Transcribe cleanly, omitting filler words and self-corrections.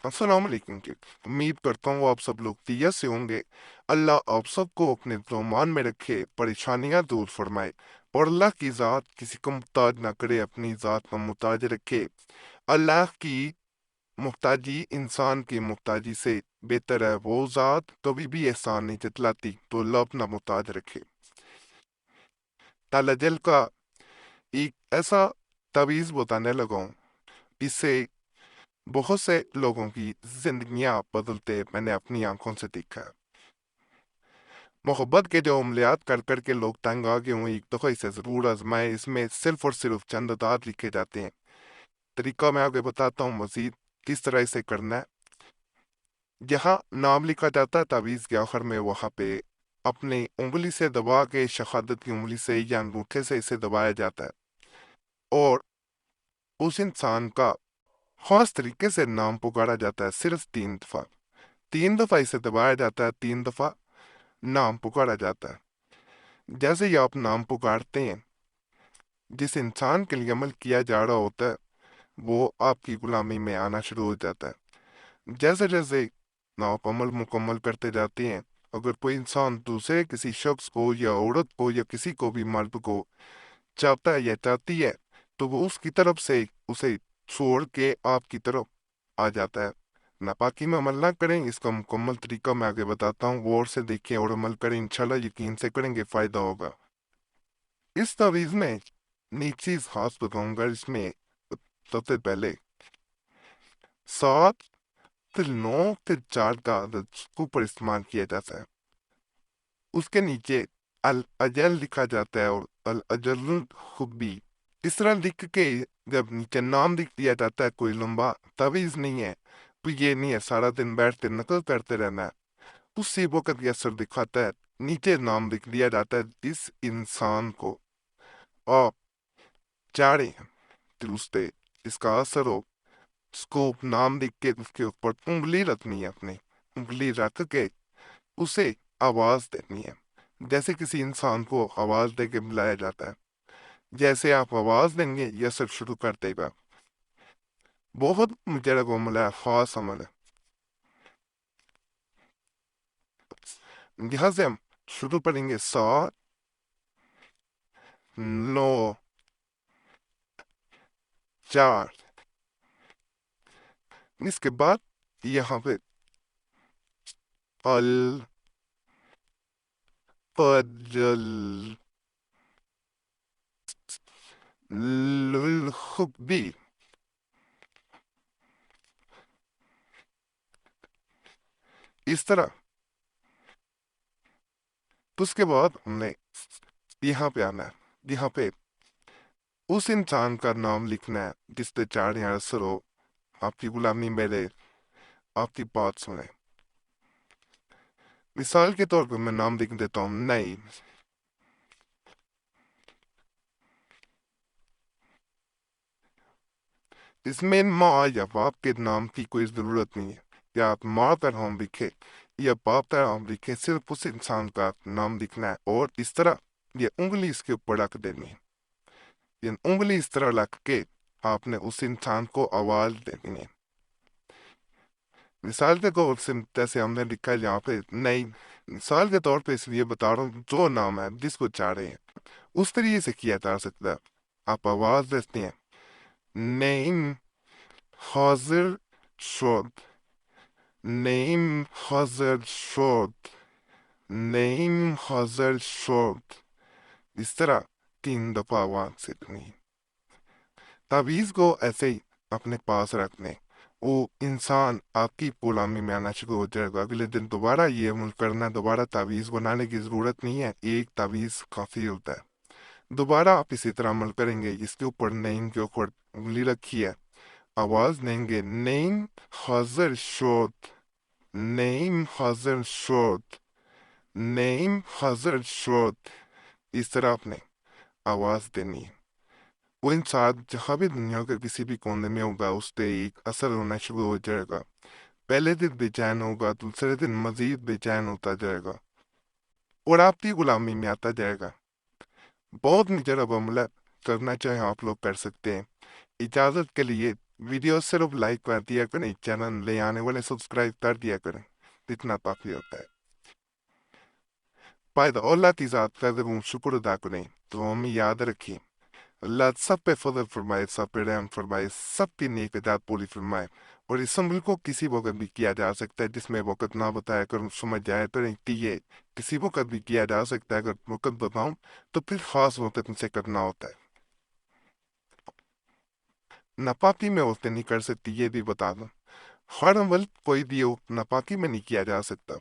अस्सलाम वालेकुम जी। उम्मीद करता हूँ आप सब लोग खैरियत से होंगे। अल्लाह आप सबको अपने मान में रखे, परेशानियां दूर फरमाए और अल्लाह की ज़ात किसी को मुहताज ना करे, अपनी ज़ात को मुहताज रखे। अल्लाह की मुहताजी इंसान की मुहताजी से बेहतर है। वो ज़ात कभी भी एहसान नहीं जतलाती, तो अल्लाह अपना मुहताज रखे। ताला जल का एक ऐसा तावीज़ बताने लगा हूँ, इससे बहुत से लोगों की जिंदगियां बदलते मैंने अपनी आंखों से देखा है। मोहब्बत के जो अमलियात कर कर के लोग तंग आ गए हों, एक दफ़ा इसे ज़रूर आजमाएं। इसमें सिर्फ और सिर्फ चंद अदाद लिखे जाते हैं। तरीका मैं आगे बताता हूँ मजीद किस तरह इसे करना है। जहाँ नाम लिखा जाता है तावीज़ के आखिर में, वहाँ पे अपनी उंगली से दबा के, शहादत की उंगली से या अंगूठे से इसे दबाया जाता है और उस इंसान का खास तरीके से नाम पुकारा जाता है। सिर्फ 3 दफ़ा, 3 दफ़ा इसे दबाया जाता है, 3 दफ़ा नाम पुकारा जाता है। जैसे ही आप नाम पुकारते हैं, जिस इंसान के लिए अमल किया जा रहा होता है वो आपकी गुलामी में आना शुरू हो जाता है। जैसे जैसे आप अमल मुकम्मल करते जाते हैं, अगर कोई इंसान दूसरे किसी शख्स को या औरत को या किसी को भी मर्द को चाहता है या चाहती है, तो वो उसकी तरफ से उसे छोड़ के आपकी तरफ आ जाता है। नापाकी में अमल ना करें, इसका मुकम्मल तरीका मैं आगे बताता हूँ। गौर से देखें और अमल करें, इंशाल्लाह यकीन से करेंगे फ़ायदा होगा। इस तावीज़ में एक चीज़ खास बताऊंगा। इसमें सबसे पहले 7 फिर 9 फिर 4 का अदद के ऊपर इस्तेमाल किया जाता है। उसके नीचे अल अजल लिखा जाता है और अल अजल खुद भी इस तरह लिख के जब नीचे नाम लिख दिया जाता है। कोई लंबा तावीज़ नहीं है, तो ये नहीं है सारा दिन बैठते नकल करते रहना है। उसी वक्त ये असर दिखाता है। नीचे नाम लिख दिया जाता है, जिस इंसान को आप चाह रहे हैं दिल उससे इसका असर हो, उसको नाम लिख के उसके ऊपर उंगली रखनी है। अपनी उंगली रख के उसे आवाज देनी है, जैसे किसी इंसान को आवाज दे के बुलाया जाता है। जैसे आप आवाज देंगे ये असर शुरू कर देगा। बहुत मुजरब अमल है, खास अमल है। यहाँ से हम शुरू करेंगे 7 9 4। इसके बाद यहाँ पे अल फजल खुबी, इस तरह। तो उसके बाद हमने यहाँ पे आना है। यहाँ पे उस इंसान का नाम लिखना है जिससे चार यहाँ असर हो, आपकी गुलामी मेरे आपकी बात सुने। मिसाल के तौर पे मैं नाम लिख देता हूँ नईम। इसमें माँ या बाप के नाम की कोई ज़रूरत नहीं है। या आप माँ का नाम लिखे या बाप का नाम लिखे, सिर्फ उस इंसान का नाम लिखना है और इस तरह ये उंगली इसके ऊपर रख देनी है। ये उंगली इस तरह रख के आपने उस इंसान को आवाज देनी है। मिसाल के तौर से जैसे हमने लिखा है यहाँ पे नई, मिसाल के तौर पे इसलिए बता रहा हूँ, जो नाम है जिसको चाह रहे हैं उस तरीके से किया जा सकता है। आप आवाज देते हैं नेम हाजिर शोद, नेम हाजिर शोद, नेम हाजिर शोद। इस तरह 3 दफा आवाज से नहीं। तावीज़ को ऐसे ही अपने पास रखने, वो इंसान आपकी गुलामी में आना शुरू हो जाएगा। अगले दिन दोबारा ये अमल करना, दोबारा तावीज़ बनाने की ज़रूरत नहीं है, एक तावीज़ काफ़ी होता है। दोबारा आप इसी तरह अमल करेंगे। इसके ऊपर नईम के ऊपर उंगली रखी है, आवाज़ देंगे नईम हाजिर शोद, नईम हाजिर शोद, नईम हाजिर शोद। इस तरह आपने आवाज़ देनी है। वो इंसान जहाँ भी दुनिया के किसी भी कोने में होगा, उस पे एक असर होना शुरू हो जाएगा। पहले दिन बेचैन होगा, दूसरे दिन मजीद बेचैन होता जाएगा और आपकी गुलामी में आता जाएगा। बहुत मुजरब अमल है, करना चाहे आप लोग कर सकते हैं। इजाज़त के लिए ویڈیو صرف لائک کر دیا کریں، چینل لے آنے والے سبسکرائب کر دیا کریں، اتنا کافی ہوتا ہے۔ پائدہ اللہ کی ذات کا جب ہم شکر ادا کریں تو ہمیں یاد رکھیں اللہ سب پہ فضل فرمائے، سب پہ رحم فرمائے، سب کی نیک اجات پوری فرمائے، اور اس عمل کو کسی وقت بھی کیا جا سکتا ہے جس میں وقت نہ بتایا کر سمجھ جائے تو یہ کسی وقت بھی کیا جا سکتا ہے۔ اگر وقت بتاؤں تو پھر خاص وقت سے کرنا ہوتا ہے۔ ناپاکی میں عورتیں نہیں کر سکتی، یہ بھی بتا دوں۔ ہر عمل کوئی بھی ہو ناپاکی میں نہیں کیا جا سکتا۔